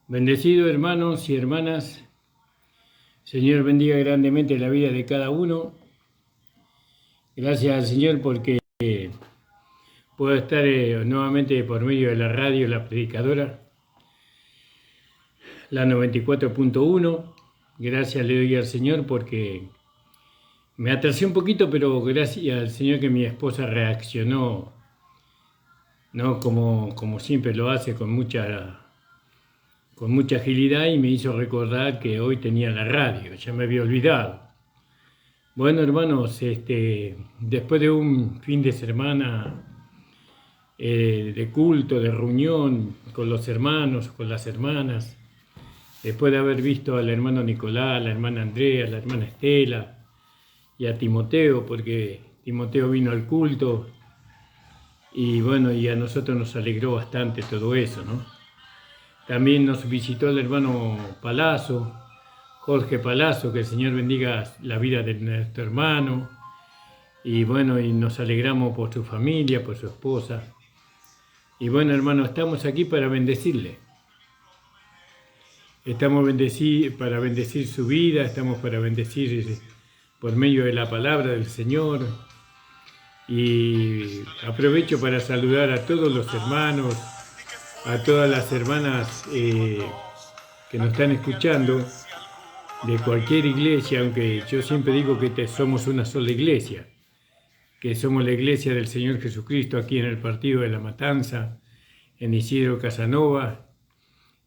Bendecidos hermanos y hermanas, Señor bendiga grandemente la vida de cada uno. Gracias al Señor porque puedo estar nuevamente por medio de la radio, la predicadora, la 94.1. Gracias le doy al Señor porque me atrasé un poquito, pero gracias al Señor que mi esposa reaccionó, ¿no? Como siempre lo hace, con mucha agilidad, y me hizo recordar que hoy tenía la radio, ya me había olvidado. Bueno, hermanos, después de un fin de semana de culto, de reunión con los hermanos, con las hermanas, después de haber visto al hermano Nicolás, a la hermana Andrea, a la hermana Estela y a Timoteo, porque Timoteo vino al culto, y bueno, y a nosotros nos alegró bastante todo eso, ¿no? También nos visitó el hermano Palazzo, Jorge Palazzo, que el Señor bendiga la vida de nuestro hermano. Y bueno, y nos alegramos por su familia, por su esposa. Y bueno, hermano, estamos aquí para bendecirle. Estamos para bendecir su vida, estamos para bendecir por medio de la palabra del Señor. Y aprovecho para saludar a todos los hermanos, a todas las hermanas que nos están escuchando de cualquier iglesia, aunque yo siempre digo que somos una sola iglesia, que somos la iglesia del Señor Jesucristo aquí en el partido de La Matanza, en Isidro Casanova,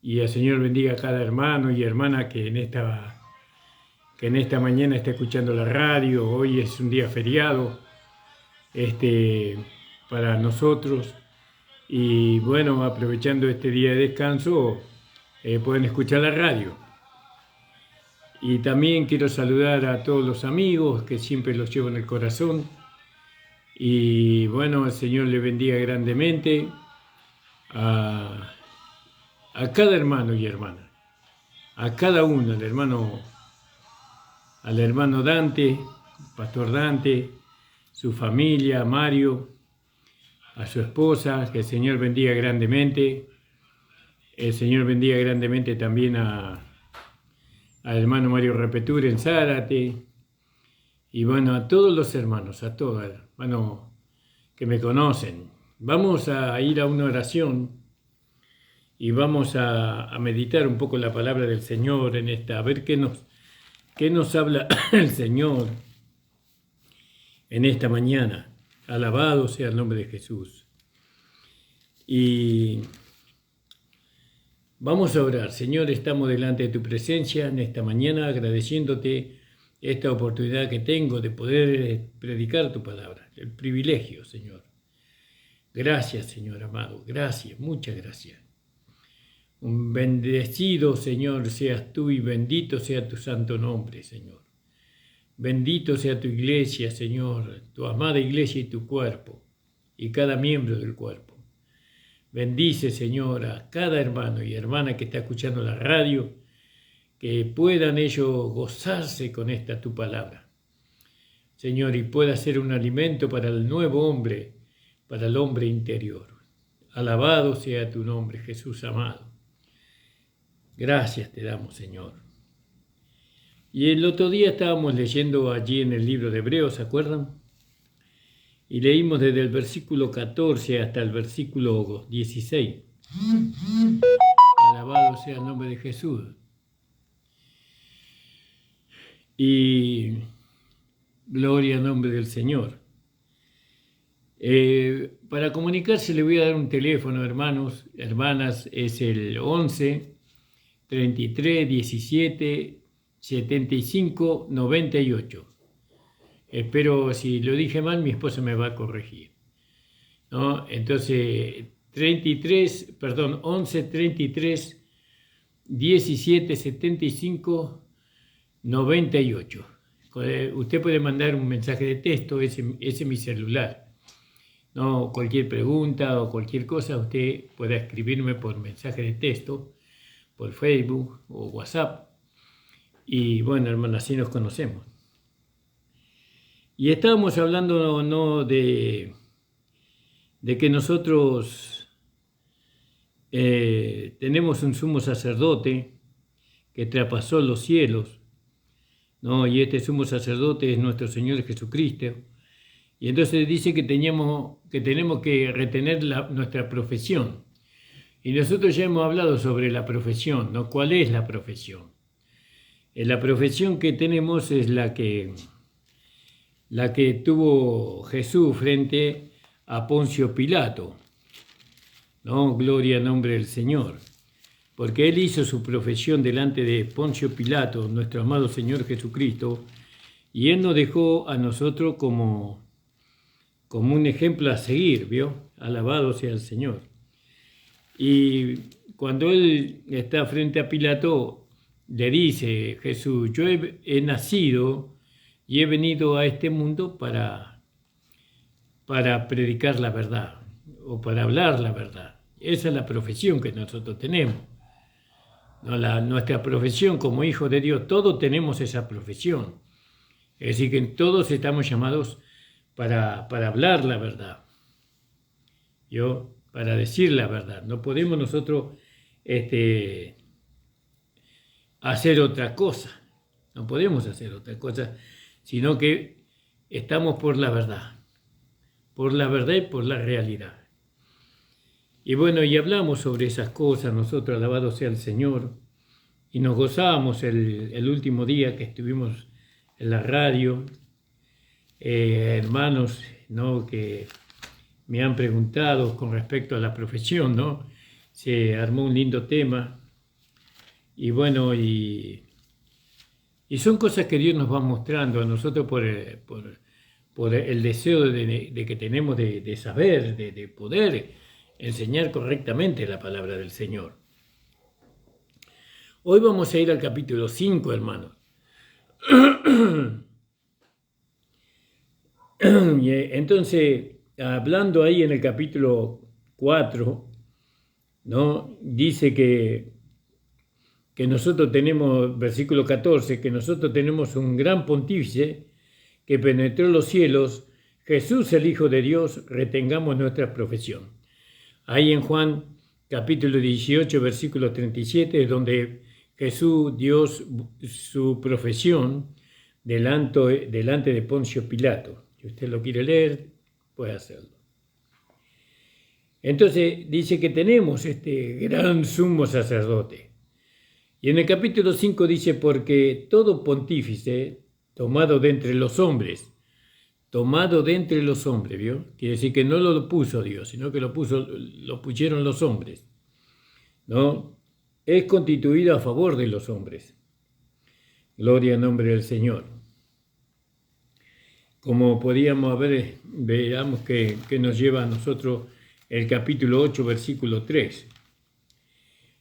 y el Señor bendiga a cada hermano y hermana que en esta mañana está escuchando la radio. Hoy es un día feriado para nosotros, y bueno, aprovechando este día de descanso, pueden escuchar la radio. Y también quiero saludar a todos los amigos que siempre los llevo en el corazón. Y bueno, el Señor le bendiga grandemente a cada hermano y hermana, a cada uno, al hermano Dante, Pastor Dante, su familia, a Mario, a su esposa, que el Señor bendiga grandemente. El Señor bendiga grandemente también al hermano Mario Repetur en Zárate. Y bueno, a todos los hermanos, a todos, hermanos que me conocen. Vamos a ir a una oración y vamos a meditar un poco la palabra del Señor en esta, a ver qué nos habla el Señor en esta mañana. Alabado sea el nombre de Jesús. Y vamos a orar. Señor, estamos delante de tu presencia en esta mañana, agradeciéndote esta oportunidad que tengo de poder predicar tu palabra, el privilegio, Señor. Gracias, Señor amado, gracias, muchas gracias. Un bendecido, Señor, seas tú, y bendito sea tu santo nombre, Señor. Bendito sea tu iglesia, Señor, tu amada iglesia y tu cuerpo, y cada miembro del cuerpo. Bendice, Señor, a cada hermano y hermana que está escuchando la radio, que puedan ellos gozarse con esta tu palabra, Señor, y pueda ser un alimento para el nuevo hombre, para el hombre interior. Alabado sea tu nombre, Jesús amado. Gracias te damos, Señor. Y el otro día estábamos leyendo allí en el libro de Hebreos, ¿se acuerdan? Y leímos desde el versículo 14 hasta el versículo 16. Alabado sea el nombre de Jesús. Y gloria al nombre del Señor. Para comunicarse le voy a dar un teléfono, hermanos, hermanas, es el 11 33 17 75 98. Espero, si lo dije mal, mi esposa me va a corregir, ¿no? Entonces, 11 33 17 75 98. Usted puede mandar un mensaje de texto, ese es mi celular. No, cualquier pregunta o cualquier cosa, usted puede escribirme por mensaje de texto, por Facebook o WhatsApp. Y bueno, hermanos, así nos conocemos. Y estábamos hablando, ¿no?, de que nosotros tenemos un sumo sacerdote que traspasó los cielos, ¿no? Y este sumo sacerdote es nuestro Señor Jesucristo. Y entonces dice que tenemos que retener nuestra profesión. Y nosotros ya hemos hablado sobre la profesión, ¿no? ¿Cuál es la profesión? La profesión que tenemos es la que tuvo Jesús frente a Poncio Pilato, ¿no? Gloria al nombre del Señor. Porque él hizo su profesión delante de Poncio Pilato, nuestro amado Señor Jesucristo, y él nos dejó a nosotros como un ejemplo a seguir, ¿vio? Alabado sea el Señor. Y cuando él está frente a Pilato, le dice Jesús: yo he nacido y he venido a este mundo para predicar la verdad, o para hablar la verdad. Esa es la profesión que nosotros tenemos. Nuestra profesión como hijos de Dios, todos tenemos esa profesión. Es decir, que todos estamos llamados para hablar la verdad, para decir la verdad. No podemos nosotros hacer otra cosa, no podemos hacer otra cosa, sino que estamos por la verdad y por la realidad. Y bueno, y hablamos sobre esas cosas nosotros, alabado sea el Señor, y nos gozábamos el último día que estuvimos en la radio. Hermanos, ¿no?, que me han preguntado con respecto a la profesión, ¿no? Se armó un lindo tema. Y bueno, y son cosas que Dios nos va mostrando a nosotros por el deseo de que tenemos de saber, de poder enseñar correctamente la palabra del Señor. Hoy vamos a ir al capítulo 5, hermanos. Entonces, hablando ahí en el capítulo 4, ¿no?, dice que nosotros tenemos, versículo 14, que nosotros tenemos un gran pontífice que penetró los cielos, Jesús el Hijo de Dios, retengamos nuestra profesión. Ahí en Juan capítulo 18, versículo 37, es donde Jesús dio su profesión delante de Poncio Pilato. Si usted lo quiere leer, puede hacerlo. Entonces dice que tenemos este gran sumo sacerdote. Y en el capítulo 5 dice: porque todo pontífice tomado de entre los hombres, ¿vio? Quiere decir que no lo puso Dios, sino que lo pusieron los hombres, ¿no? Es constituido a favor de los hombres. Gloria al nombre del Señor. Como podíamos ver, veamos que nos lleva a nosotros el capítulo 8, versículo 3.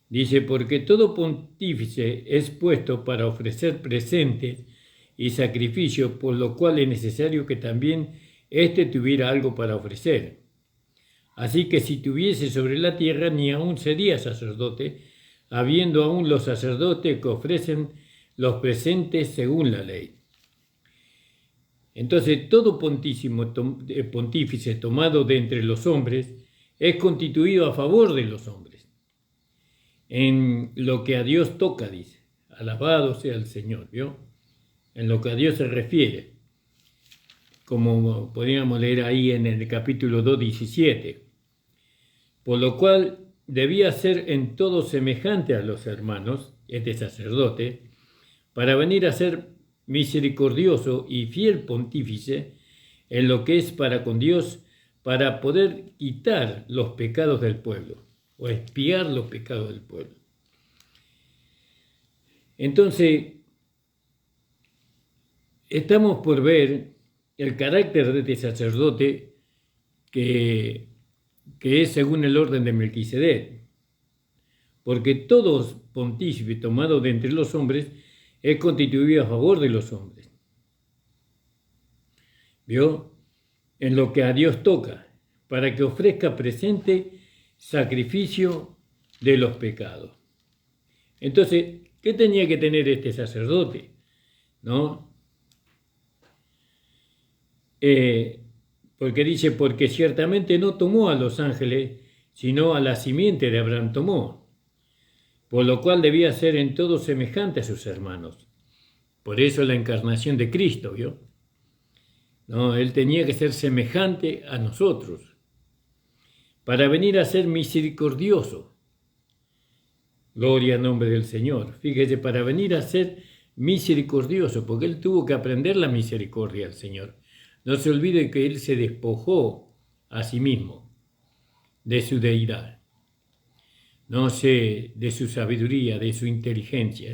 Dice: porque todo pontífice es puesto para ofrecer presentes y sacrificio, por lo cual es necesario que también éste tuviera algo para ofrecer. Así que si tuviese sobre la tierra, ni aún sería sacerdote, habiendo aún los sacerdotes que ofrecen los presentes según la ley. Entonces, todo pontífice tomado de entre los hombres es constituido a favor de los hombres, en lo que a Dios toca, dice. Alabado sea el Señor, ¿vio? En lo que a Dios se refiere, como podríamos leer ahí en el capítulo 2, 17. Por lo cual debía ser en todo semejante a los hermanos, este sacerdote, para venir a ser misericordioso y fiel pontífice en lo que es para con Dios, para poder quitar los pecados del pueblo, o expiar los pecados del pueblo. Entonces, estamos por ver el carácter de este sacerdote que es según el orden de Melquisedec, porque todo pontífice tomado de entre los hombres es constituido a favor de los hombres, ¿vio? En lo que a Dios toca, para que ofrezca presente sacrificio de los pecados. Entonces, ¿qué tenía que tener este sacerdote? ¿No? Porque dice: porque ciertamente no tomó a los ángeles, sino a la simiente de Abraham tomó, por lo cual debía ser en todo semejante a sus hermanos. Por eso la encarnación de Cristo, ¿vio? No, él tenía que ser semejante a nosotros, para venir a ser misericordioso. Gloria al nombre del Señor. Fíjese, para venir a ser misericordioso, porque él tuvo que aprender la misericordia al Señor. No se olvide que él se despojó a sí mismo de su deidad, no sé, de su sabiduría, de su inteligencia.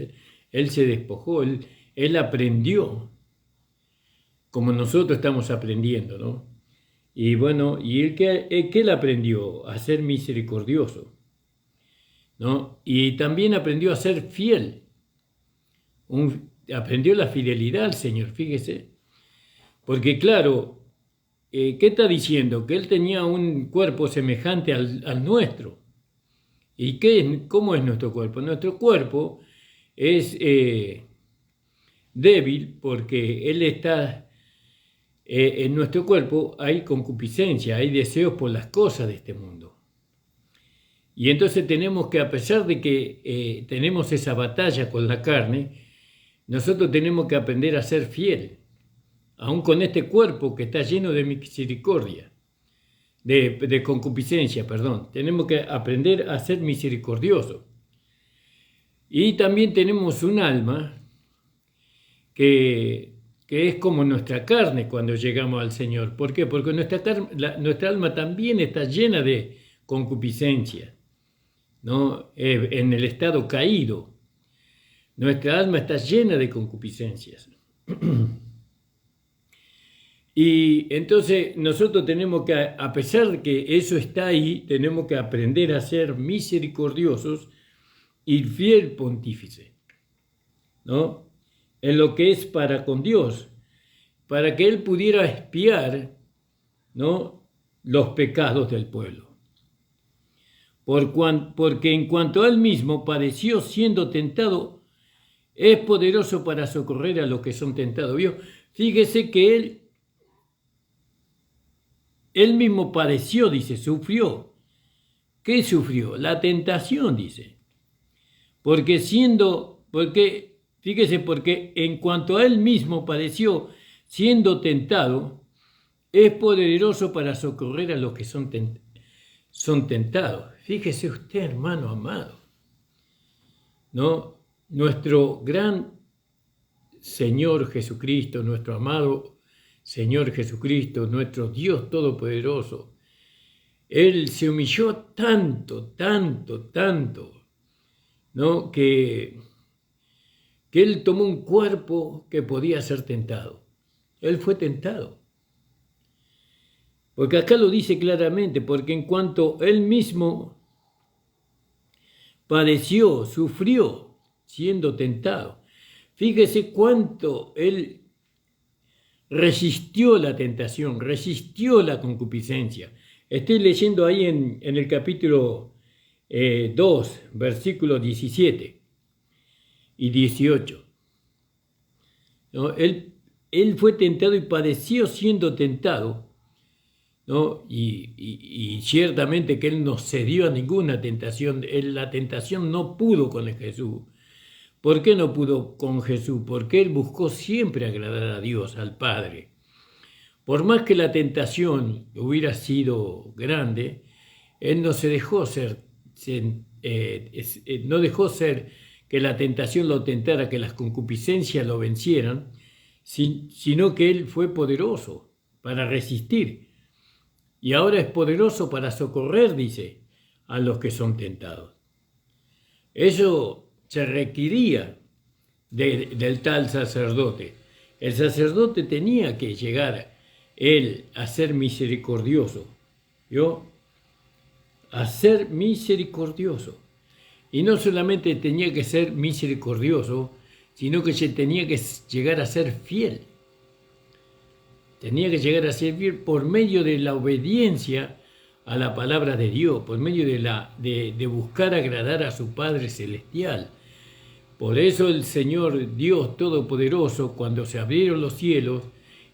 Él se despojó, él aprendió, como nosotros estamos aprendiendo, ¿no? Y bueno, ¿y qué él aprendió? A ser misericordioso, ¿no? Y también aprendió a ser fiel. Aprendió la fidelidad al Señor, fíjese. Porque claro, ¿qué está diciendo? Que él tenía un cuerpo semejante al nuestro. ¿Y cómo es nuestro cuerpo? Nuestro cuerpo es débil porque él está, en nuestro cuerpo hay concupiscencia, hay deseos por las cosas de este mundo. Y entonces tenemos que, a pesar de que tenemos esa batalla con la carne, nosotros tenemos que aprender a ser fiel, aun con este cuerpo que está lleno de misericordia, de concupiscencia, perdón. Tenemos que aprender a ser misericordiosos. Y también tenemos un alma que es como nuestra carne cuando llegamos al Señor. ¿Por qué? Porque nuestra alma también está llena de concupiscencia, ¿no? En el estado caído. Nuestra alma está llena de concupiscencias. Y entonces nosotros tenemos que, a pesar de que eso está ahí, tenemos que aprender a ser misericordiosos y fiel pontífice, ¿no? En lo que es para con Dios, para que Él pudiera expiar, ¿no?, los pecados del pueblo. Porque en cuanto a Él mismo padeció siendo tentado, es poderoso para socorrer a los que son tentados. ¿Vio? Fíjese que Él mismo padeció, dice, sufrió. ¿Qué sufrió? La tentación, dice. Fíjese, porque en cuanto a Él mismo padeció siendo tentado, es poderoso para socorrer a los que son tentados. Fíjese usted, hermano amado, ¿no? Nuestro gran Señor Jesucristo, nuestro amado Señor Jesucristo, nuestro Dios Todopoderoso, Él se humilló tanto, ¿no?, que Él tomó un cuerpo que podía ser tentado. Él fue tentado. Porque acá lo dice claramente, porque en cuanto Él mismo padeció, sufrió, siendo tentado. Fíjese cuánto Él resistió la tentación, resistió la concupiscencia. Estoy leyendo ahí en el capítulo 2, versículos 17 y 18. ¿No? Él fue tentado y padeció siendo tentado, ¿no? Y ciertamente que Él no cedió a ninguna tentación. La tentación no pudo con Jesús. ¿Por qué no pudo con Jesús? Porque Él buscó siempre agradar a Dios, al Padre. Por más que la tentación hubiera sido grande, Él no se dejó no dejó ser que la tentación lo tentara, que las concupiscencias lo vencieran, sino que Él fue poderoso para resistir. Y ahora es poderoso para socorrer, dice, a los que son tentados. Eso se requería del tal sacerdote. El sacerdote tenía que llegar él a ser misericordioso, ¿yo? A ser misericordioso. Y no solamente tenía que ser misericordioso, sino que se tenía que llegar a ser fiel. Tenía que llegar a ser fiel por medio de la obediencia a la palabra de Dios, por medio de buscar agradar a su Padre Celestial. Por eso el Señor Dios Todopoderoso, cuando se abrieron los cielos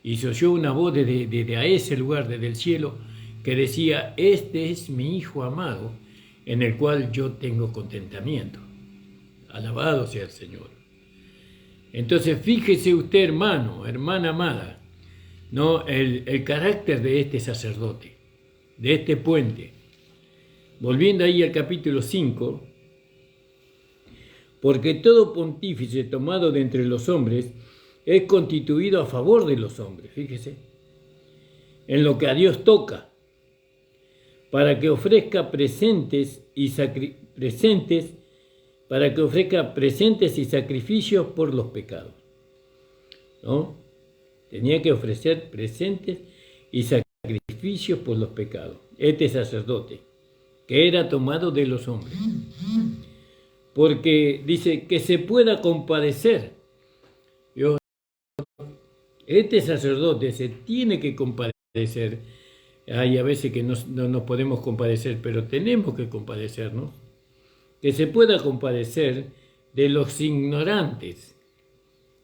y se oyó una voz desde a ese lugar, desde el cielo, que decía, este es mi Hijo amado, en el cual yo tengo contentamiento. Alabado sea el Señor. Entonces, fíjese usted, hermano, hermana amada, ¿no? El carácter de este sacerdote, de este puente. Volviendo ahí al capítulo 5, porque todo pontífice tomado de entre los hombres es constituido a favor de los hombres, fíjese, en lo que a Dios toca, para que ofrezca presentes y sacrificios por los pecados, ¿no? Tenía que ofrecer presentes y sacrificios por los pecados. Este sacerdote, que era tomado de los hombres, porque dice que se pueda compadecer. Este sacerdote se tiene que compadecer. Hay a veces que no nos podemos compadecer, pero tenemos que compadecernos. Que se pueda compadecer de los ignorantes,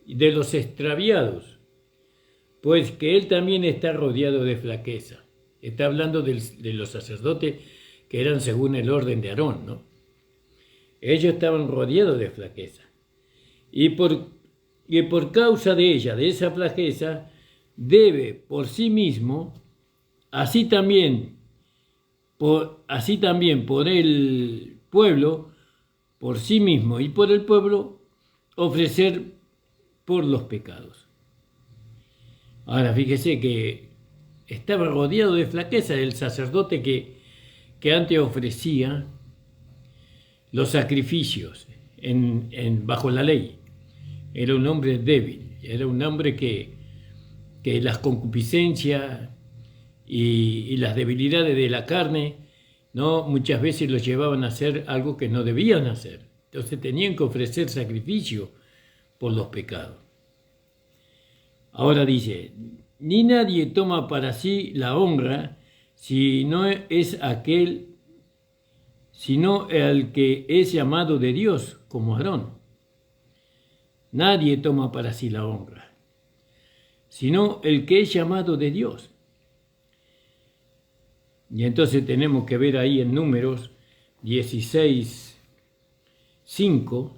de los extraviados, pues que él también está rodeado de flaqueza. Está hablando de los sacerdotes que eran según el orden de Aarón, ¿no? Ellos estaban rodeados de flaqueza. Y por causa de ella, de esa flaqueza, debe por sí mismo, así también por el pueblo, por sí mismo y por el pueblo, ofrecer por los pecados. Ahora fíjese que estaba rodeado de flaqueza el sacerdote que antes ofrecía los sacrificios bajo la ley. Era un hombre débil, era un hombre que las concupiscencias y las debilidades de la carne, ¿no? Muchas veces los llevaban a hacer algo que no debían hacer. Entonces tenían que ofrecer sacrificio por los pecados. Ahora dice, ni nadie toma para sí la honra sino el que es llamado de Dios, como Aarón. Nadie toma para sí la honra, sino el que es llamado de Dios. Y entonces tenemos que ver ahí en Números 16:5.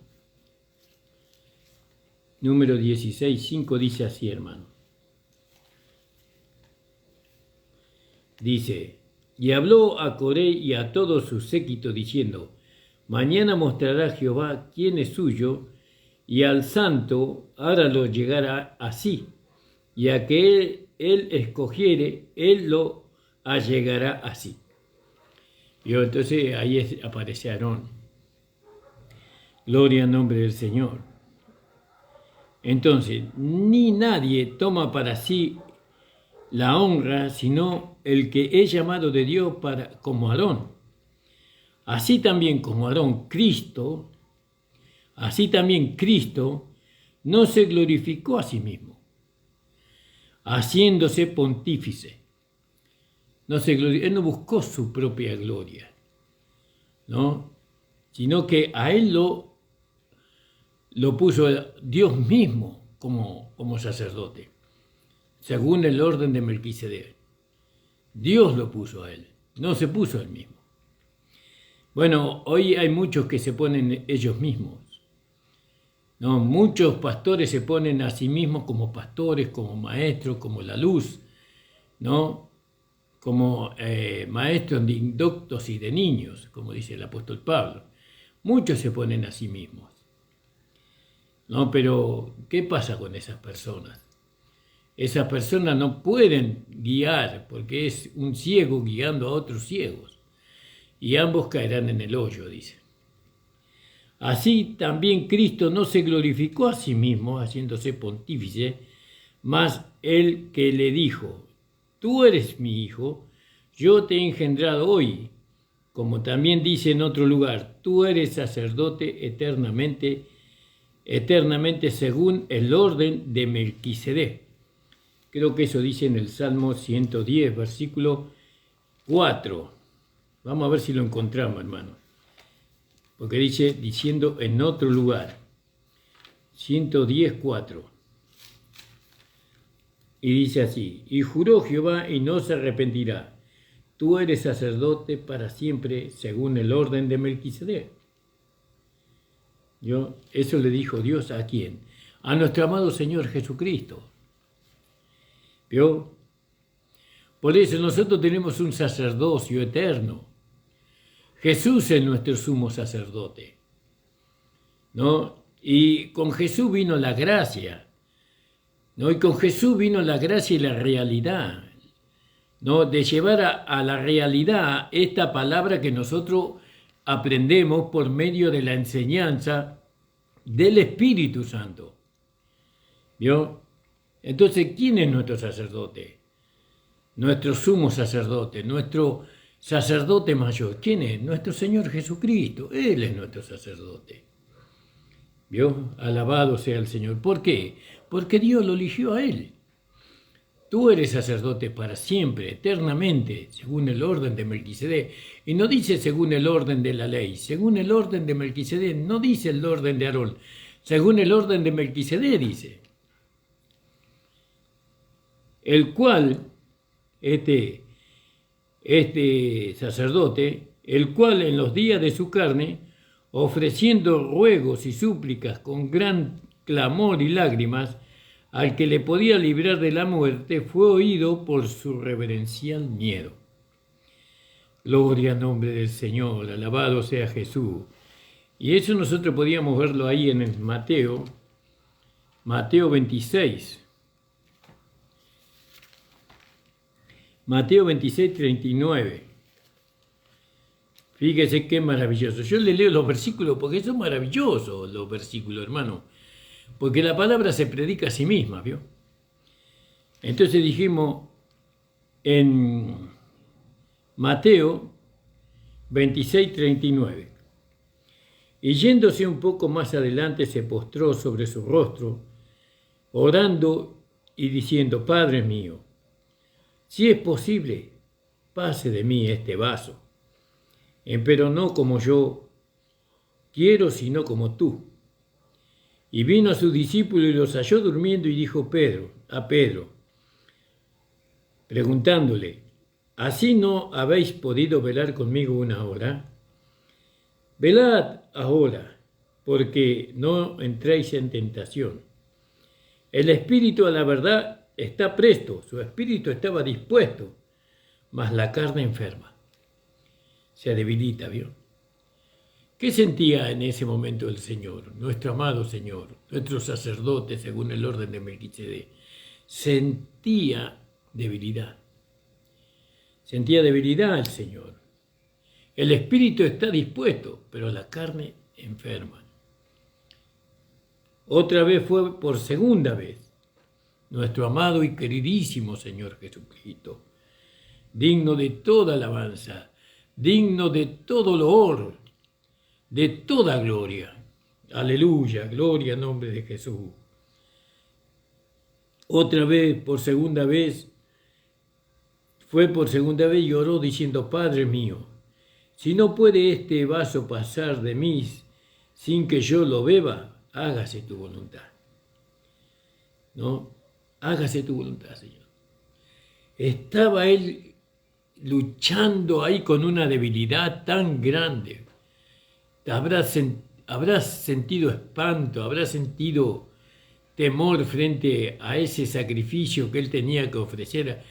Número 16:5 dice así, hermano. Dice, y habló a Coré y a todo su séquito diciendo, mañana mostrará Jehová quién es suyo, y al santo háralo llegar así, y a que él escogiere, él lo allegará así. Y entonces ahí aparece Aarón. Gloria al nombre del Señor. Entonces, ni nadie toma para sí la honra, sino el que es llamado de Dios como Aarón. Así también Cristo no se glorificó a sí mismo, haciéndose pontífice. Él no buscó su propia gloria, ¿no? Sino que a él lo puso Dios mismo como sacerdote, según el orden de Melquisedec. Dios lo puso a él, no se puso él mismo. Bueno, hoy hay muchos que se ponen ellos mismos, ¿no? Muchos pastores se ponen a sí mismos como pastores, como maestros, como la luz, ¿no? Como maestros de indoctos y de niños, como dice el apóstol Pablo. Muchos se ponen a sí mismos, ¿no? Pero, ¿qué pasa con esas personas? Esas personas no pueden guiar, porque es un ciego guiando a otros ciegos, y ambos caerán en el hoyo, dice. Así también Cristo no se glorificó a sí mismo, haciéndose pontífice, mas el que le dijo, tú eres mi hijo, yo te he engendrado hoy, como también dice en otro lugar, tú eres sacerdote eternamente según el orden de Melquisedec. Creo que eso dice en el Salmo 110, versículo 4. Vamos a ver si lo encontramos, hermano. Porque diciendo en otro lugar, 110, 4. Y dice así, y juró Jehová y no se arrepentirá, tú eres sacerdote para siempre según el orden de Melquisedec. Eso le dijo Dios ¿a quién? A nuestro amado Señor Jesucristo. ¿Vio? Por eso nosotros tenemos un sacerdocio eterno. Jesús es nuestro sumo sacerdote, ¿no? Y con Jesús vino la gracia, ¿no? Y con Jesús vino la gracia y la realidad, ¿no? De llevar a la realidad esta palabra que nosotros aprendemos por medio de la enseñanza del Espíritu Santo. ¿Vio? Entonces, ¿quién es nuestro sacerdote? Nuestro sumo sacerdote, nuestro sacerdote mayor. ¿Quién es? Nuestro Señor Jesucristo. Él es nuestro sacerdote. ¿Vio? Alabado sea el Señor. ¿Por qué? Porque Dios lo eligió a Él. Tú eres sacerdote para siempre, eternamente, según el orden de Melquisedec. Y no dice según el orden de la ley, según el orden de Melquisedec, no dice el orden de Aarón, según el orden de Melquisedec dice. El cual, este sacerdote, el cual en los días de su carne, ofreciendo ruegos y súplicas con gran clamor y lágrimas, al que le podía librar de la muerte, fue oído por su reverencial miedo. Gloria al nombre del Señor, alabado sea Jesús. Y eso nosotros podíamos verlo ahí en el Mateo 26. Mateo 26, 39. Fíjese qué maravilloso. Yo le leo los versículos porque son maravillosos los versículos, hermano. Porque la palabra se predica a sí misma, ¿vio? Entonces dijimos en Mateo 26, 39. Y yéndose un poco más adelante se postró sobre su rostro, orando y diciendo, Padre mío, si es posible, pase de mí este vaso, pero no como yo quiero, sino como tú. Y vino a sus discípulos y los halló durmiendo y dijo a Pedro, preguntándole, ¿así no habéis podido velar conmigo una hora? Velad ahora, porque no entréis en tentación. El espíritu a la verdad está presto, su espíritu estaba dispuesto, mas la carne enferma. Se debilita, ¿vio? ¿Qué sentía en ese momento el Señor, nuestro amado Señor, nuestro sacerdote según el orden de Melquisedec? Sentía debilidad. Sentía debilidad el Señor. El espíritu está dispuesto, pero la carne enferma. Otra vez fue por segunda vez. Nuestro amado y queridísimo Señor Jesucristo, digno de toda alabanza, digno de todo loor, de toda gloria. Aleluya, gloria al nombre de Jesús. Otra vez, por segunda vez, y oró diciendo, Padre mío, si no puede este vaso pasar de mí sin que yo lo beba, hágase tu voluntad. ¿No? Hágase tu voluntad, Señor. Estaba él luchando ahí con una debilidad tan grande. Habrás sentido espanto, habrás sentido temor frente a ese sacrificio que él tenía que ofrecer.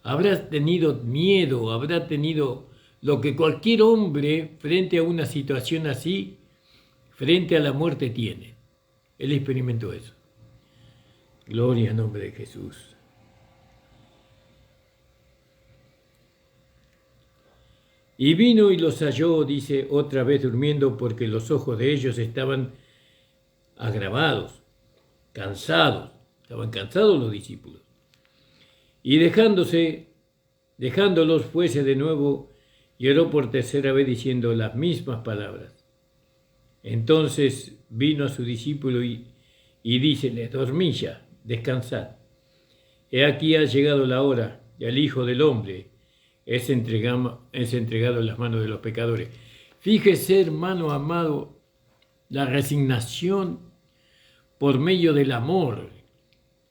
Habrás tenido miedo, habrá tenido lo que cualquier hombre frente a una situación así, frente a la muerte tiene. Él experimentó eso. Gloria al nombre de Jesús. Y vino y los halló, dice, otra vez durmiendo, porque los ojos de ellos estaban agravados, cansados. Estaban cansados los discípulos. Y dejándolos, fuese de nuevo y oró por tercera vez diciendo las mismas palabras. Entonces vino a su discípulo y díceles, dormid ya, descansad. He aquí ha llegado la hora, y al Hijo del Hombre es entregado en las manos de los pecadores. Fíjese, hermano amado, la resignación por medio del amor,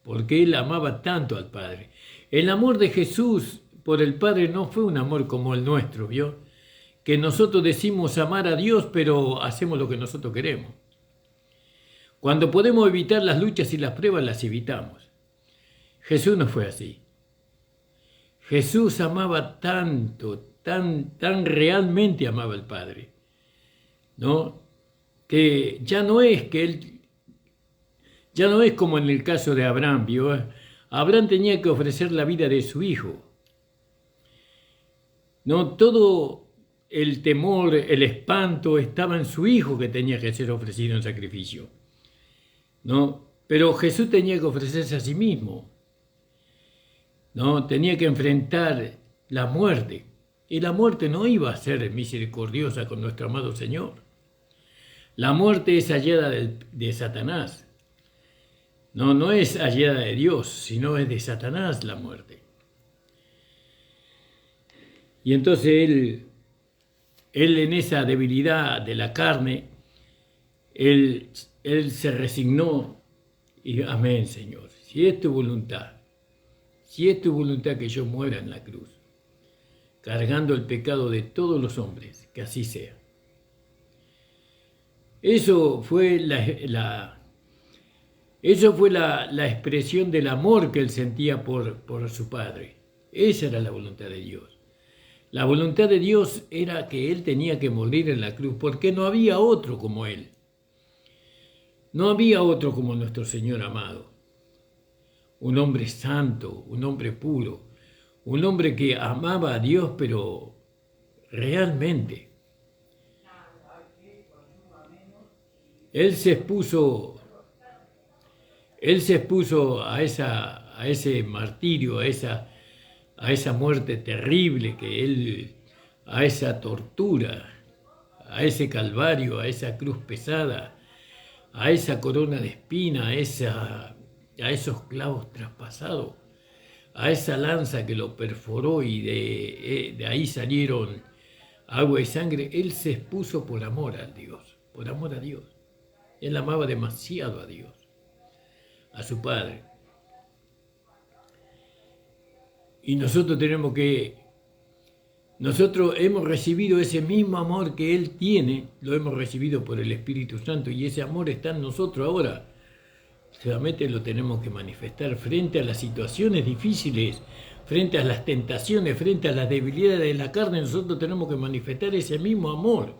porque él amaba tanto al Padre. El amor de Jesús por el Padre no fue un amor como el nuestro, ¿vio? Que nosotros decimos amar a Dios, pero hacemos lo que nosotros queremos. Cuando podemos evitar las luchas y las pruebas, las evitamos. Jesús no fue así. Jesús amaba tanto, tan realmente amaba al Padre, ¿no? Que ya no es como en el caso de Abraham, ¿vio? Abraham tenía que ofrecer la vida de su hijo. No, todo el temor, el espanto estaba en su hijo que tenía que ser ofrecido en sacrificio, ¿no? Pero Jesús tenía que ofrecerse a sí mismo, ¿no? Tenía que enfrentar la muerte. Y la muerte no iba a ser misericordiosa con nuestro amado Señor. La muerte es hallada de Satanás. No es hallada de Dios, sino es de Satanás la muerte. Y entonces él en esa debilidad de la carne, él se resignó y amén, Señor. Si es tu voluntad que yo muera en la cruz, cargando el pecado de todos los hombres, que así sea. Eso fue la expresión del amor que él sentía por su Padre. Esa era la voluntad de Dios. La voluntad de Dios era que él tenía que morir en la cruz, porque no había otro como él. No había otro como nuestro Señor amado. Un hombre santo, un hombre puro, un hombre que amaba a Dios, pero realmente. Él se expuso a ese martirio, a esa muerte terrible a esa tortura, a ese calvario, a esa cruz pesada, a esa corona de espina, a esos clavos traspasados, a esa lanza que lo perforó y de ahí salieron agua y sangre. Él se expuso por amor a Dios, por amor a Dios. Él amaba demasiado a Dios, a su Padre. Y nosotros hemos recibido ese mismo amor que Él tiene, lo hemos recibido por el Espíritu Santo, y ese amor está en nosotros ahora. Solamente lo tenemos que manifestar frente a las situaciones difíciles, frente a las tentaciones, frente a las debilidades de la carne. Nosotros tenemos que manifestar ese mismo amor.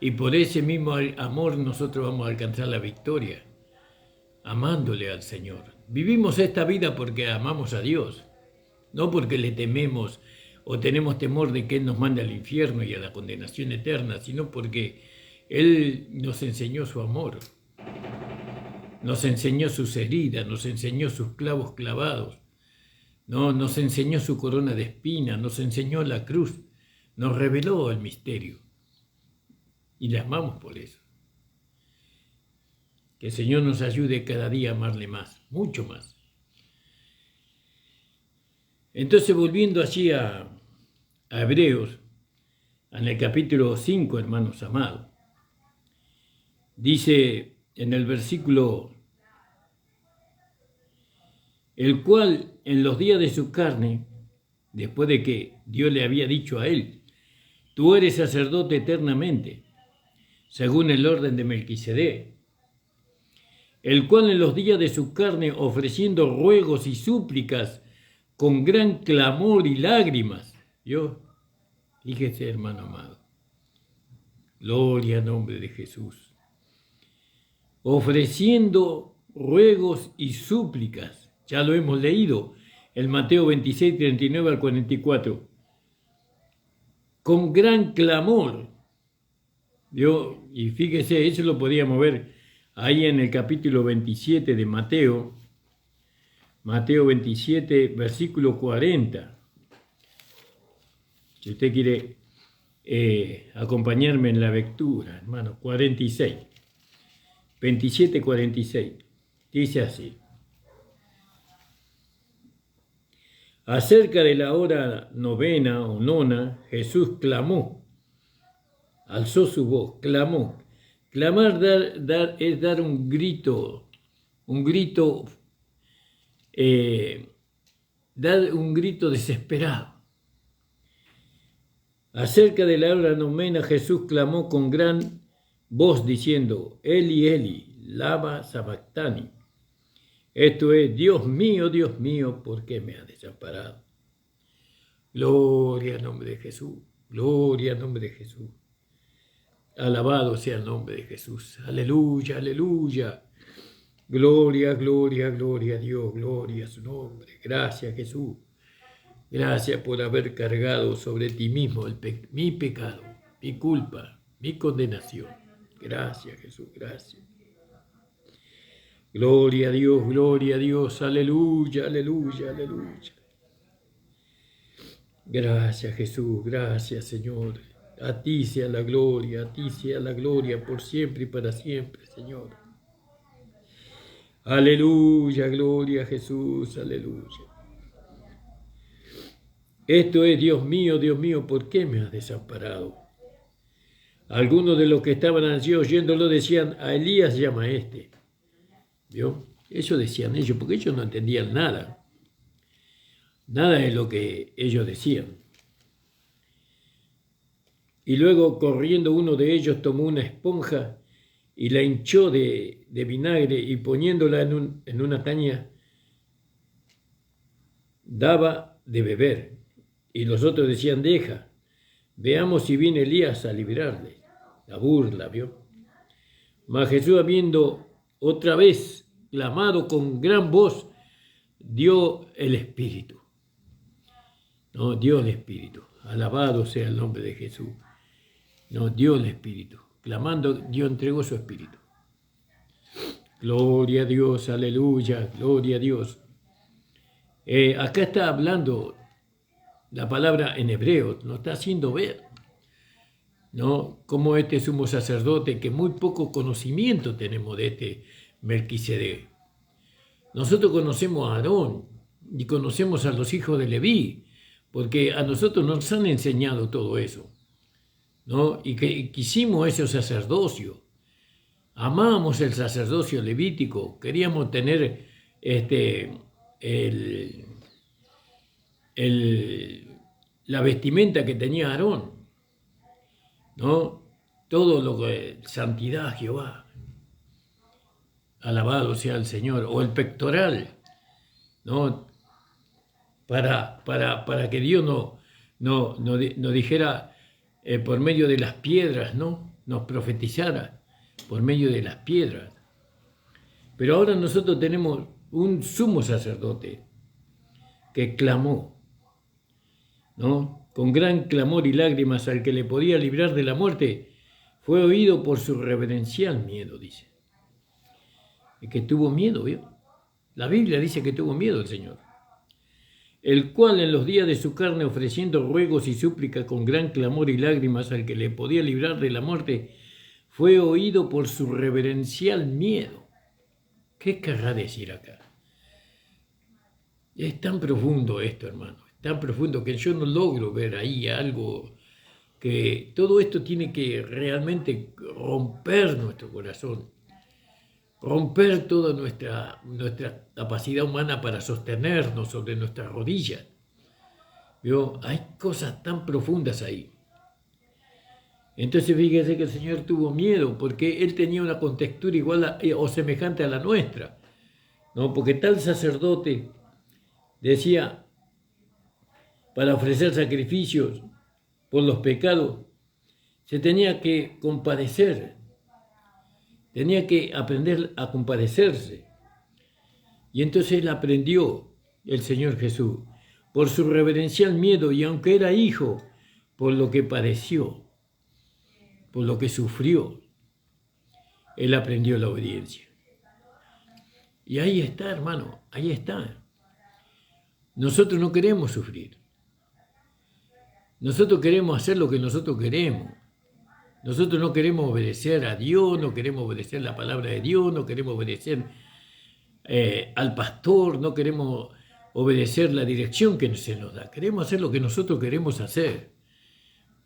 Y por ese mismo amor nosotros vamos a alcanzar la victoria, amándole al Señor. Vivimos esta vida porque amamos a Dios, no porque le tememos o tenemos temor de que Él nos mande al infierno y a la condenación eterna, sino porque Él nos enseñó su amor, nos enseñó sus heridas, nos enseñó sus clavos clavados, nos enseñó su corona de espina, nos enseñó la cruz, nos reveló el misterio. Y le amamos por eso. Que el Señor nos ayude cada día a amarle más, mucho más. Entonces, volviendo allí a Hebreos, en el capítulo 5, hermanos amados, dice en el versículo, el cual en los días de su carne, después de que Dios le había dicho a él, tú eres sacerdote eternamente, según el orden de Melquisedec, el cual en los días de su carne, ofreciendo ruegos y súplicas con gran clamor y lágrimas, fíjese, hermano amado, gloria al nombre de Jesús, ofreciendo ruegos y súplicas, ya lo hemos leído, en Mateo 26, 39 al 44, con gran clamor. Y fíjese, eso lo podíamos ver ahí en el capítulo 27 de Mateo 27, versículo 40. Si usted quiere acompañarme en la lectura, hermano, 46, 27, 46, dice así. Acerca de la hora novena o nona, Jesús clamó, alzó su voz, clamó. Clamar es dar un grito, dar un grito desesperado. Acerca de la hora novena, Jesús clamó con gran voz diciendo, Eli, Eli, lama sabactani. Esto es, Dios mío, ¿por qué me has desamparado? Gloria al nombre de Jesús, gloria al nombre de Jesús. Alabado sea el nombre de Jesús. Aleluya, aleluya. Gloria, gloria, gloria a Dios, gloria a su nombre. Gracias, Jesús. Gracias por haber cargado sobre ti mismo mi pecado, mi culpa, mi condenación. Gracias, Jesús, gracias. Gloria a Dios, aleluya, aleluya, aleluya. Gracias, Jesús, gracias, Señor. A ti sea la gloria por siempre y para siempre, Señor. Aleluya, gloria a Jesús, aleluya. Esto es, Dios mío, ¿por qué me has desamparado? Algunos de los que estaban allí oyéndolo decían, a Elías llama a este. ¿Vio? Eso decían ellos, porque ellos no entendían nada. Nada de lo que ellos decían. Y luego, corriendo uno de ellos, tomó una esponja y la hinchó de vinagre y poniéndola en una caña, daba de beber. Y los otros decían, deja, veamos si viene Elías a librarle. La burla, ¿vio? Mas Jesús, habiendo otra vez clamado con gran voz, dio el Espíritu. No, dio el Espíritu. Alabado sea el nombre de Jesús. No, dio el Espíritu. Clamando, Dios entregó su Espíritu. Gloria a Dios, aleluya, gloria a Dios. Acá está hablando la palabra en hebreo, nos está haciendo ver, ¿no? Como este sumo sacerdote, que muy poco conocimiento tenemos de este Melquisedec. Nosotros conocemos a Aarón y conocemos a los hijos de Leví, porque a nosotros nos han enseñado todo eso, ¿no? Y que quisimos ese sacerdocio, amamos el sacerdocio levítico, queríamos tener la vestimenta que tenía Aarón, ¿no? Todo lo que santidad a Jehová, alabado sea el Señor, o el pectoral, ¿no? Para que Dios no dijera por medio de las piedras, ¿no? Nos profetizara por medio de las piedras. Pero ahora nosotros tenemos un sumo sacerdote que clamó, ¿no? Con gran clamor y lágrimas al que le podía librar de la muerte, fue oído por su reverencial miedo, dice. Y que tuvo miedo, ¿vio? La Biblia dice que tuvo miedo el Señor. El cual en los días de su carne, ofreciendo ruegos y súplicas con gran clamor y lágrimas al que le podía librar de la muerte, fue oído por su reverencial miedo. ¿Qué querrá decir acá? Es tan profundo esto, hermano, es tan profundo que yo no logro ver ahí algo, que todo esto tiene que realmente romper nuestro corazón, romper toda nuestra capacidad humana para sostenernos sobre nuestras rodillas. ¿Vio? Hay cosas tan profundas ahí. Entonces fíjese que el Señor tuvo miedo porque Él tenía una contextura igual o semejante a la nuestra, ¿no? Porque tal sacerdote decía, para ofrecer sacrificios por los pecados, se tenía que compadecer, tenía que aprender a compadecerse. Y entonces Él aprendió, el Señor Jesús, por su reverencial miedo, y aunque era hijo, por lo que padeció, por lo que sufrió, Él aprendió la obediencia. Y ahí está, hermano, ahí está. Nosotros no queremos sufrir. Nosotros queremos hacer lo que nosotros queremos. Nosotros no queremos obedecer a Dios, no queremos obedecer la palabra de Dios, no queremos obedecer al pastor, no queremos obedecer la dirección que se nos da. Queremos hacer lo que nosotros queremos hacer,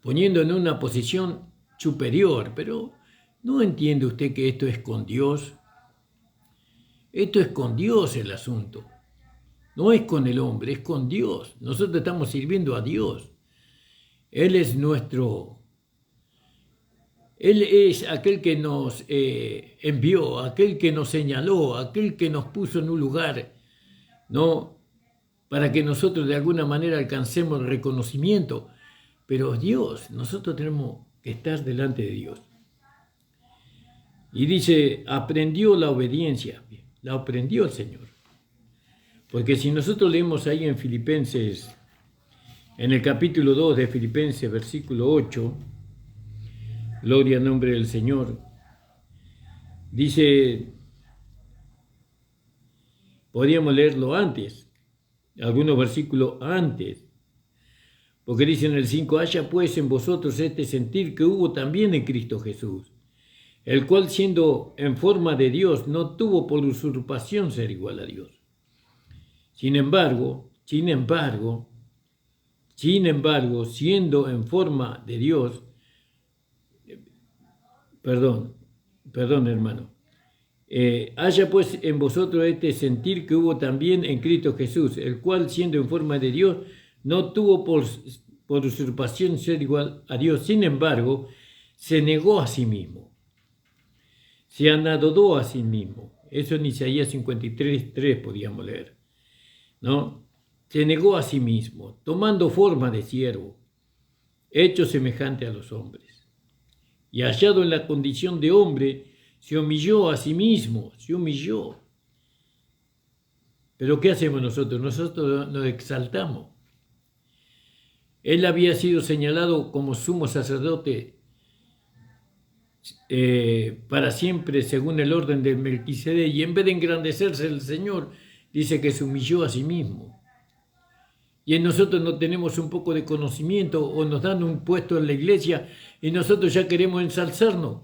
poniendo en una posición superior. Pero ¿no entiende usted que esto es con Dios? Esto es con Dios el asunto. No es con el hombre, es con Dios. Nosotros estamos sirviendo a Dios. Él es Él es aquel que nos envió, aquel que nos señaló, aquel que nos puso en un lugar, ¿no? Para que nosotros de alguna manera alcancemos el reconocimiento. Pero Dios, nosotros tenemos que estar delante de Dios. Y dice, aprendió la obediencia, la aprendió el Señor. Porque si nosotros leemos ahí en Filipenses, en el capítulo 2 de Filipenses, versículo 8, gloria al nombre del Señor, dice, podríamos leerlo antes, algunos versículos antes, porque dice en el 5, haya pues en vosotros este sentir que hubo también en Cristo Jesús, el cual siendo en forma de Dios no tuvo por usurpación ser igual a Dios. Sin embargo, siendo en forma de Dios, perdón hermano, haya pues en vosotros este sentir que hubo también en Cristo Jesús, el cual siendo en forma de Dios no tuvo por usurpación ser igual a Dios, sin embargo, se negó a sí mismo, se anadodó a sí mismo. Eso en Isaías 53:3 podíamos leer, ¿no? Se negó a sí mismo, tomando forma de siervo, hecho semejante a los hombres. Y hallado en la condición de hombre, se humilló a sí mismo, se humilló. Pero ¿qué hacemos nosotros? Nosotros nos exaltamos. Él había sido señalado como sumo sacerdote para siempre, según el orden de Melquisedec, y en vez de engrandecerse el Señor, dice que se humilló a sí mismo. Y en nosotros no tenemos un poco de conocimiento o nos dan un puesto en la iglesia y nosotros ya queremos ensalzarnos.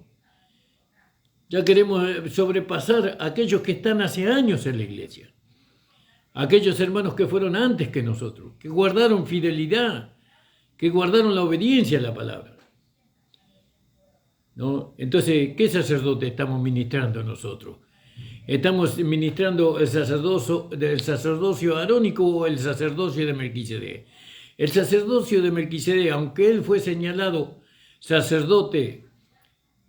Ya queremos sobrepasar a aquellos que están hace años en la iglesia. Aquellos hermanos que fueron antes que nosotros, que guardaron fidelidad, que guardaron la obediencia a la palabra, ¿no? Entonces, ¿qué sacerdote estamos ministrando nosotros? ¿Estamos ministrando el sacerdocio arónico o el sacerdocio de Melquisedec? El sacerdocio de Melquisedec, aunque él fue señalado sacerdote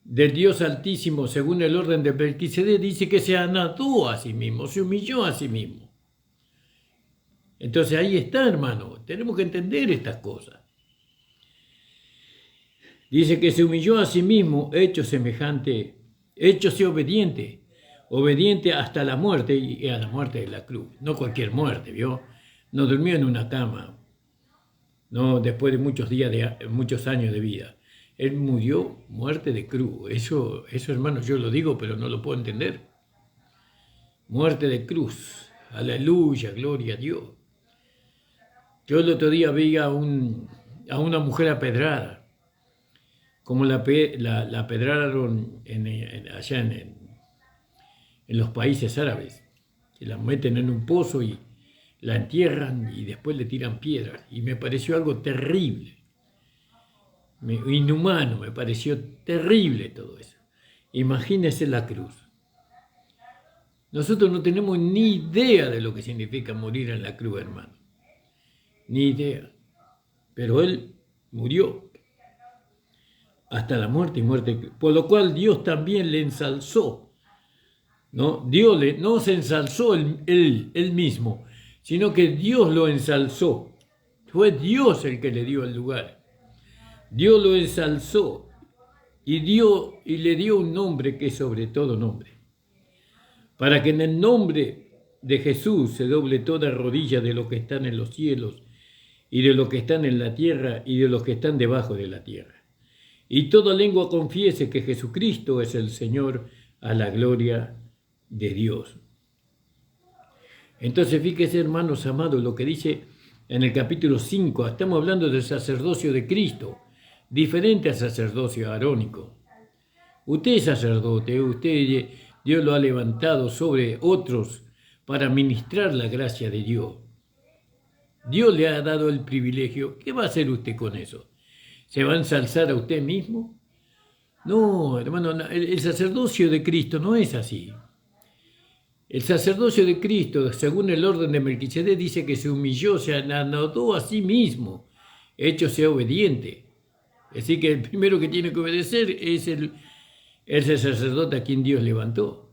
del Dios Altísimo según el orden de Melquisedec, dice que se anadó a sí mismo, se humilló a sí mismo. Entonces ahí está, hermano, tenemos que entender estas cosas. Dice que se humilló a sí mismo, hecho obediente hasta la muerte, y a la muerte de la cruz. No cualquier muerte, ¿vio? No durmió en una cama, no después de muchos años de vida. Él murió muerte de cruz. Eso, hermano, yo lo digo, pero no lo puedo entender. Muerte de cruz. Aleluya, gloria a Dios. Yo el otro día vi a una mujer apedrada, como la apedraron allá en los países árabes, que la meten en un pozo y la entierran y después le tiran piedras. Y me pareció algo terrible, inhumano, me pareció terrible todo eso. Imagínese la cruz. Nosotros no tenemos ni idea de lo que significa morir en la cruz, hermano. Ni idea. Pero él murió hasta la muerte y muerte. Por lo cual Dios también le ensalzó. ¿No? Dios no se ensalzó él mismo, sino que Dios lo ensalzó. Fue Dios el que le dio el lugar. Dios lo ensalzó y le dio un nombre que es sobre todo nombre, para que en el nombre de Jesús se doble toda rodilla de los que están en los cielos y de los que están en la tierra y de los que están debajo de la tierra. Y toda lengua confiese que Jesucristo es el Señor, a la gloria de Dios. Entonces, fíjese, hermanos amados, lo que dice en el capítulo 5, estamos hablando del sacerdocio de Cristo, diferente al sacerdocio arónico. Usted es sacerdote, Dios lo ha levantado sobre otros para ministrar la gracia de Dios. Dios le ha dado el privilegio. ¿Qué va a hacer usted con eso? ¿Se va a ensalzar a usted mismo? No, hermano, el sacerdocio de Cristo no es así. El sacerdocio de Cristo, según el orden de Melquisedec, dice que se humilló, se anadó a sí mismo, hecho sea obediente. Así que el primero que tiene que obedecer es el sacerdote a quien Dios levantó.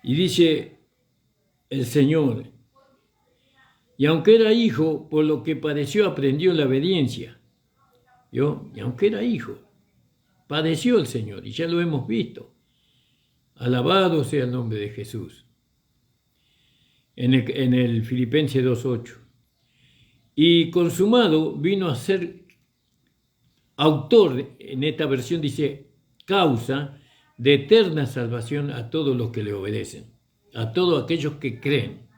Y dice el Señor, y aunque era hijo, por lo que padeció, aprendió la obediencia. ¿Vio? Y aunque era hijo, padeció el Señor, y ya lo hemos visto. Alabado sea el nombre de Jesús. En el Filipenses 2:8. Y consumado vino a ser autor, en esta versión dice, causa de eterna salvación a todos los que le obedecen, a todos aquellos que creen,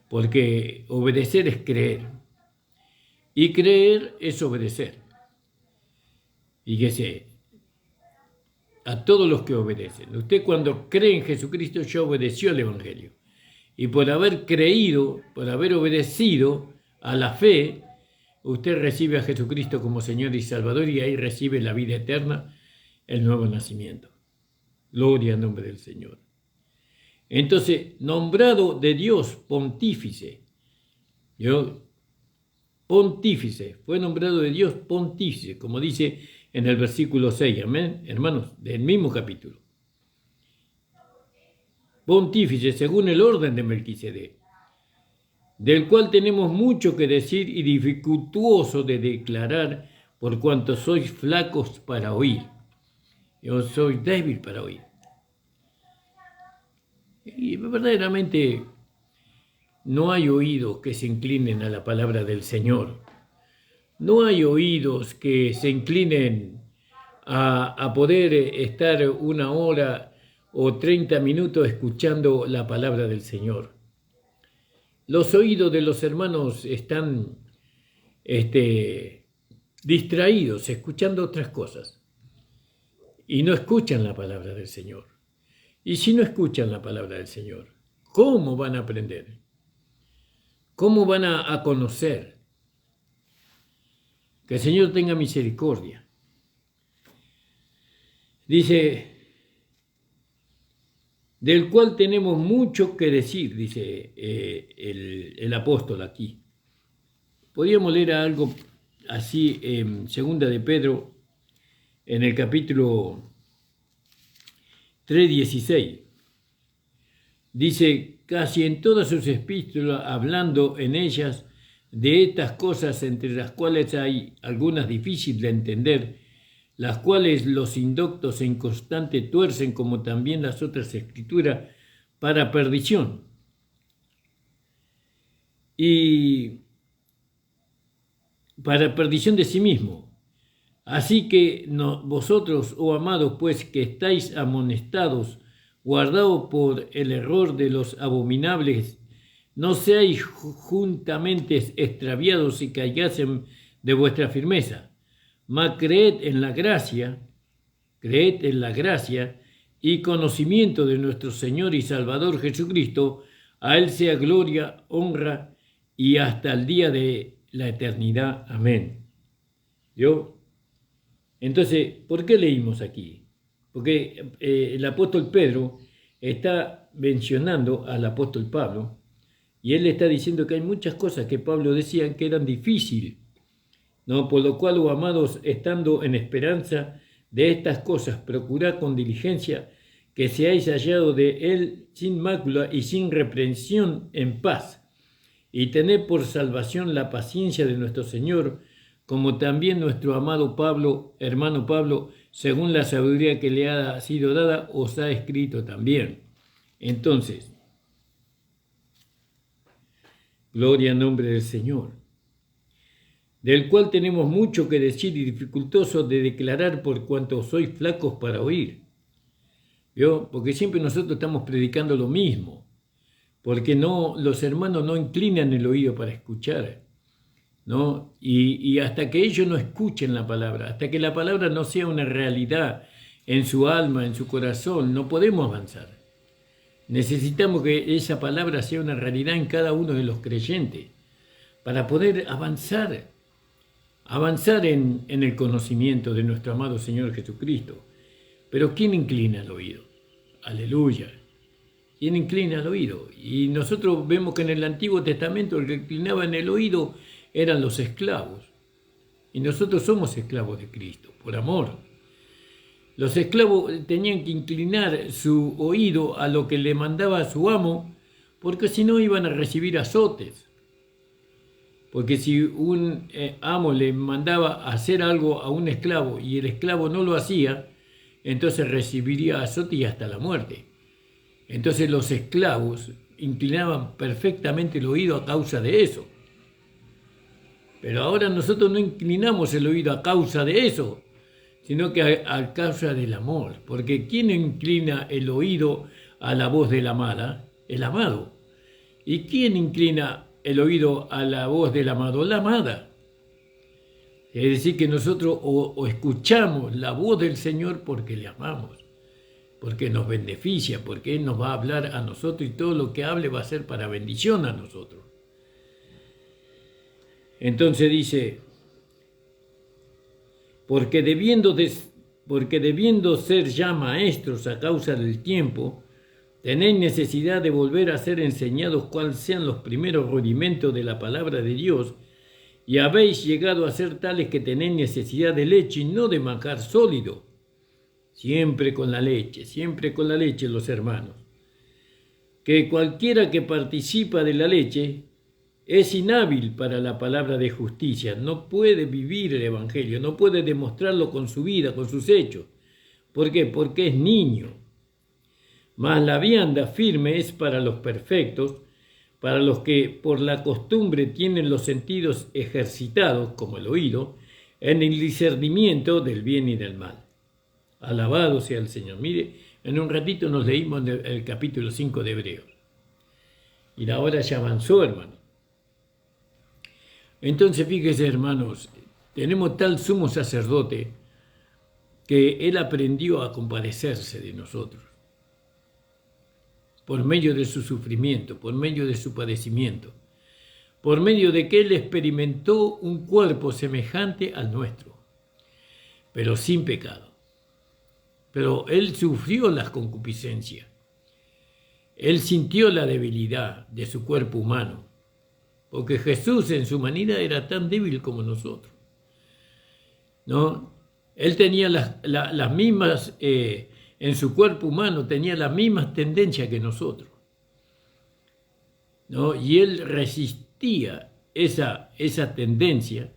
porque obedecer es creer, y creer es obedecer. Fíjese, a todos los que obedecen. Usted cuando cree en Jesucristo ya obedeció al Evangelio, y por haber creído, por haber obedecido a la fe, usted recibe a Jesucristo como Señor y Salvador, y ahí recibe la vida eterna, el nuevo nacimiento. Gloria al nombre del Señor. Entonces, nombrado de Dios pontífice, pontífice, fue nombrado de Dios pontífice, como dice en el versículo 6, amén, hermanos, del mismo capítulo. Pontífice, según el orden de Melquisedec, del cual tenemos mucho que decir y dificultuoso de declarar, por cuanto sois flacos para oír. Yo soy débil para oír. Y verdaderamente no hay oídos que se inclinen a la palabra del Señor. No hay oídos que se inclinen a poder estar 1 hora o 30 minutos escuchando la palabra del Señor. Los oídos de los hermanos están distraídos, escuchando otras cosas, y no escuchan la palabra del Señor. Y si no escuchan la palabra del Señor, ¿cómo van a aprender? ¿Cómo van a conocer? Que el Señor tenga misericordia. Dice, del cual tenemos mucho que decir, dice el apóstol aquí. Podríamos leer algo así en 2 de Pedro, en el capítulo 3:16. Dice, casi en todas sus epístolas, hablando en ellas de estas cosas, entre las cuales hay algunas difíciles de entender, las cuales los indoctos e inconstantes tuercen, como también las otras escrituras, para perdición. Y para perdición de sí mismo. Así que vosotros, oh amados, pues que estáis amonestados, guardados por el error de los abominables, no seáis juntamente extraviados y caigasen de vuestra firmeza, mas creed en la gracia y conocimiento de nuestro Señor y Salvador Jesucristo. A Él sea gloria, honra y hasta el día de la eternidad. Amén. Entonces, ¿por qué leímos aquí? Porque el apóstol Pedro está mencionando al apóstol Pablo, y él está diciendo que hay muchas cosas que Pablo decía que eran difíciles, ¿no? Por lo cual, oh amados, estando en esperanza de estas cosas, procurad con diligencia que seáis hallados de él sin mácula y sin reprensión en paz, y tened por salvación la paciencia de nuestro Señor, como también nuestro amado Pablo, hermano Pablo, según la sabiduría que le ha sido dada, os ha escrito también. Entonces, gloria al nombre del Señor, del cual tenemos mucho que decir y dificultoso de declarar, por cuanto sois flacos para oír. ¿Vio? Porque siempre nosotros estamos predicando lo mismo, porque los hermanos no inclinan el oído para escuchar, ¿no? Y hasta que ellos no escuchen la palabra, hasta que la palabra no sea una realidad en su alma, en su corazón, no podemos avanzar. Necesitamos que esa palabra sea una realidad en cada uno de los creyentes para poder avanzar en el conocimiento de nuestro amado Señor Jesucristo. Pero ¿quién inclina el oído? Aleluya. ¿Quién inclina el oído? Y nosotros vemos que en el Antiguo Testamento el que inclinaba en el oído eran los esclavos. Y nosotros somos esclavos de Cristo, por amor. Los esclavos tenían que inclinar su oído a lo que le mandaba su amo, porque si no iban a recibir azotes. Porque si un amo le mandaba hacer algo a un esclavo y el esclavo no lo hacía, entonces recibiría azote y hasta la muerte. Entonces los esclavos inclinaban perfectamente el oído a causa de eso. Pero ahora nosotros no inclinamos el oído a causa de eso, sino que a causa del amor. Porque ¿quién inclina el oído a la voz de la amada? El amado. ¿Y quién inclina el oído a la voz del amado? La amada. Es decir, que nosotros o escuchamos la voz del Señor porque le amamos, porque nos beneficia, porque Él nos va a hablar a nosotros y todo lo que hable va a ser para bendición a nosotros. Entonces dice, porque debiendo ser ya maestros a causa del tiempo, tenéis necesidad de volver a ser enseñados cuáles sean los primeros rudimentos de la palabra de Dios, y habéis llegado a ser tales que tenéis necesidad de leche y no de manjar sólido. Siempre con la leche, los hermanos. Que cualquiera que participa de la leche es inhábil para la palabra de justicia, no puede vivir el Evangelio, no puede demostrarlo con su vida, con sus hechos. ¿Por qué? Porque es niño. Mas la vianda firme es para los perfectos, para los que por la costumbre tienen los sentidos ejercitados, como el oído, en el discernimiento del bien y del mal. Alabado sea el Señor. Mire, en un ratito nos leímos el capítulo 5 de Hebreos. Y la hora ya avanzó, hermano. Entonces, fíjese, hermanos, tenemos tal sumo sacerdote que Él aprendió a compadecerse de nosotros por medio de su sufrimiento, por medio de su padecimiento, por medio de que Él experimentó un cuerpo semejante al nuestro, pero sin pecado. Pero Él sufrió las concupiscencias. Él sintió la debilidad de su cuerpo humano, porque Jesús en su humanidad era tan débil como nosotros, ¿no? Él tenía las mismas, en su cuerpo humano tenía las mismas tendencias que nosotros, ¿no? Y Él resistía esa tendencia,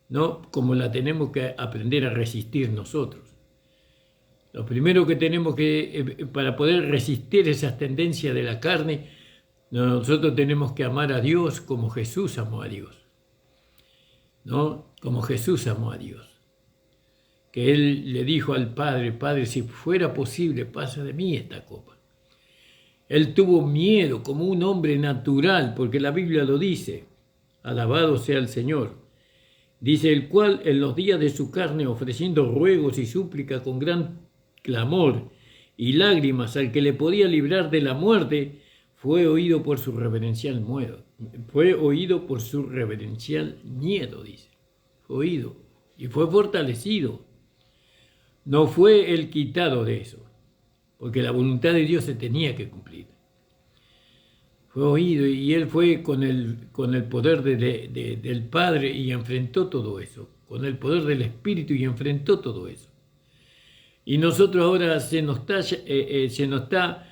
¿no? Como la tenemos que aprender a resistir nosotros. Lo primero que tenemos que, para poder resistir esas tendencias de la carne, nosotros tenemos que amar a Dios como Jesús amó a Dios, ¿no? Como Jesús amó a Dios. Que Él le dijo al Padre, Padre, si fuera posible, pasa de mí esta copa. Él tuvo miedo como un hombre natural, porque la Biblia lo dice, alabado sea el Señor. Dice, el cual en los días de su carne, ofreciendo ruegos y súplicas con gran clamor y lágrimas al que le podía librar de la muerte, fue oído por su reverencial miedo. Fue oído por su reverencial miedo, dice. Fue oído y fue fortalecido. No fue él quitado de eso, porque la voluntad de Dios se tenía que cumplir. Fue oído y él fue con el poder del Padre y enfrentó todo eso, con el poder del Espíritu y enfrentó todo eso. Y nosotros ahora se nos está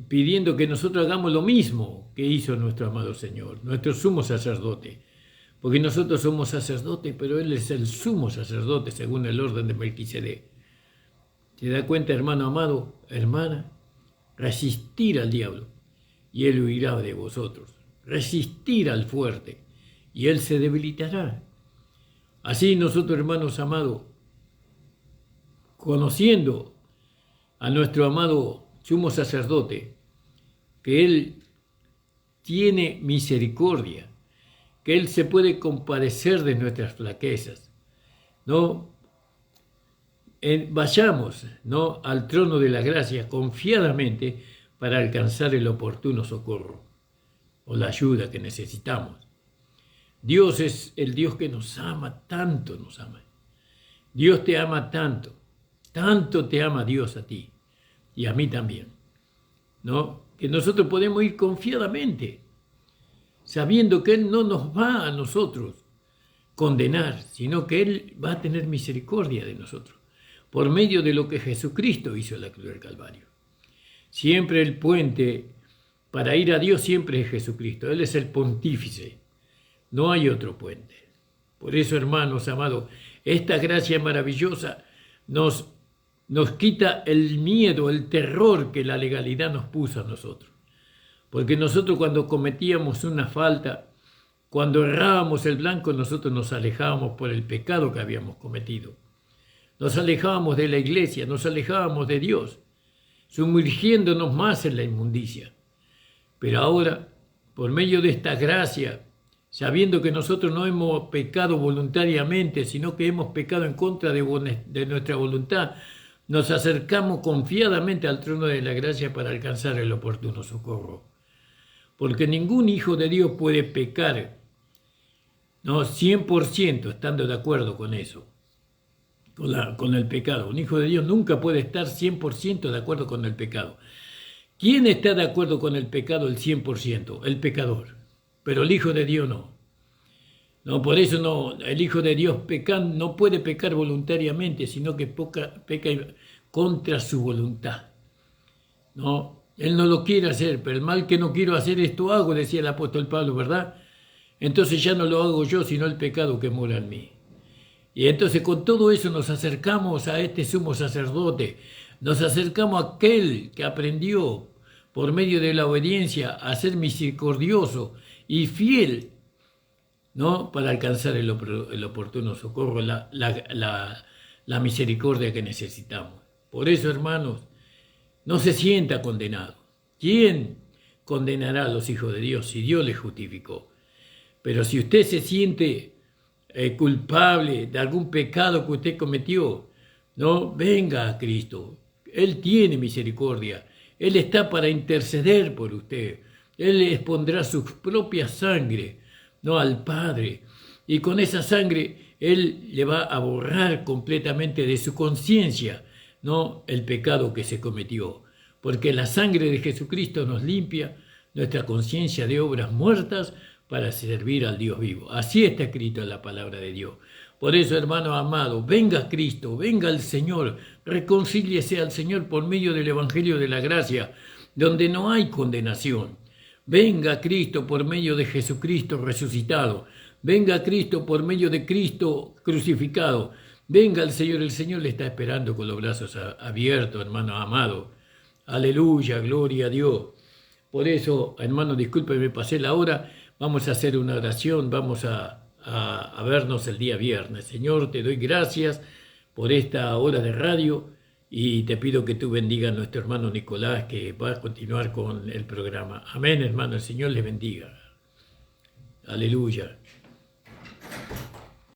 pidiendo que nosotros hagamos lo mismo que hizo nuestro amado Señor, nuestro sumo sacerdote. Porque nosotros somos sacerdotes, pero Él es el sumo sacerdote según el orden de Melquisedec. ¿Se da cuenta, hermano amado, hermana? Resistir al diablo y Él huirá de vosotros. Resistir al fuerte y Él se debilitará. Así nosotros, hermanos amados, conociendo a nuestro amado sumo sacerdote, que Él tiene misericordia, que Él se puede compadecer de nuestras flaquezas, ¿no? Vayamos, ¿no?, al trono de la gracia confiadamente para alcanzar el oportuno socorro o la ayuda que necesitamos. Dios es el Dios que nos ama, tanto nos ama. Dios te ama tanto, tanto te ama Dios a ti y a mí también. ¿no? Que nosotros podemos ir confiadamente, sabiendo que Él no nos va a nosotros condenar, sino que Él va a tener misericordia de nosotros, por medio de lo que Jesucristo hizo en la cruz del Calvario. Siempre el puente para ir a Dios siempre es Jesucristo. Él es el pontífice. No hay otro puente. Por eso, hermanos amados, esta gracia maravillosa nos quita el miedo, el terror que la legalidad nos puso a nosotros. Porque nosotros cuando cometíamos una falta, cuando errábamos el blanco, nosotros nos alejábamos por el pecado que habíamos cometido. Nos alejábamos de la iglesia, nos alejábamos de Dios, sumergiéndonos más en la inmundicia. Pero ahora, por medio de esta gracia, sabiendo que nosotros no hemos pecado voluntariamente, sino que hemos pecado en contra de nuestra voluntad, nos acercamos confiadamente al trono de la gracia para alcanzar el oportuno socorro. Porque ningún hijo de Dios puede pecar, no 100% estando de acuerdo con eso, con el pecado. Un hijo de Dios nunca puede estar 100% de acuerdo con el pecado. ¿Quién está de acuerdo con el pecado el 100%? El pecador. Pero el Hijo de Dios no. No, por eso no, el Hijo de Dios no puede pecar voluntariamente, sino que peca contra su voluntad. No, Él no lo quiere hacer, pero el mal que no quiero hacer esto hago, decía el apóstol Pablo, ¿verdad? Entonces ya no lo hago yo, sino el pecado que mora en mí. Y entonces con todo eso nos acercamos a este sumo sacerdote, nos acercamos a aquel que aprendió por medio de la obediencia a ser misericordioso y fiel, ¿no? Para alcanzar el oportuno socorro, la misericordia que necesitamos. Por eso, hermanos, no se sienta condenado. ¿Quién condenará a los hijos de Dios si Dios les justificó? Pero si usted se siente culpable de algún pecado que usted cometió, no, venga a Cristo. Él tiene misericordia. Él está para interceder por usted. Él les pondrá su propia sangre, no, al Padre. Y con esa sangre Él le va a borrar completamente de su conciencia, no, el pecado que se cometió. Porque la sangre de Jesucristo nos limpia nuestra conciencia de obras muertas para servir al Dios vivo. Así está escrito en la palabra de Dios. Por eso, hermano amado, venga Cristo, venga el Señor, reconcíliese al Señor por medio del Evangelio de la Gracia, donde no hay condenación. Venga Cristo por medio de Jesucristo resucitado. Venga Cristo por medio de Cristo crucificado. Venga el Señor le está esperando con los brazos abiertos, hermano amado. Aleluya, gloria a Dios. Por eso, hermano, disculpe, me pasé la hora. Vamos a hacer una oración, vamos a vernos el día viernes. Señor, te doy gracias por esta hora de radio y te pido que tú bendiga a nuestro hermano Nicolás, que va a continuar con el programa. Amén, hermano, el Señor les bendiga. Aleluya.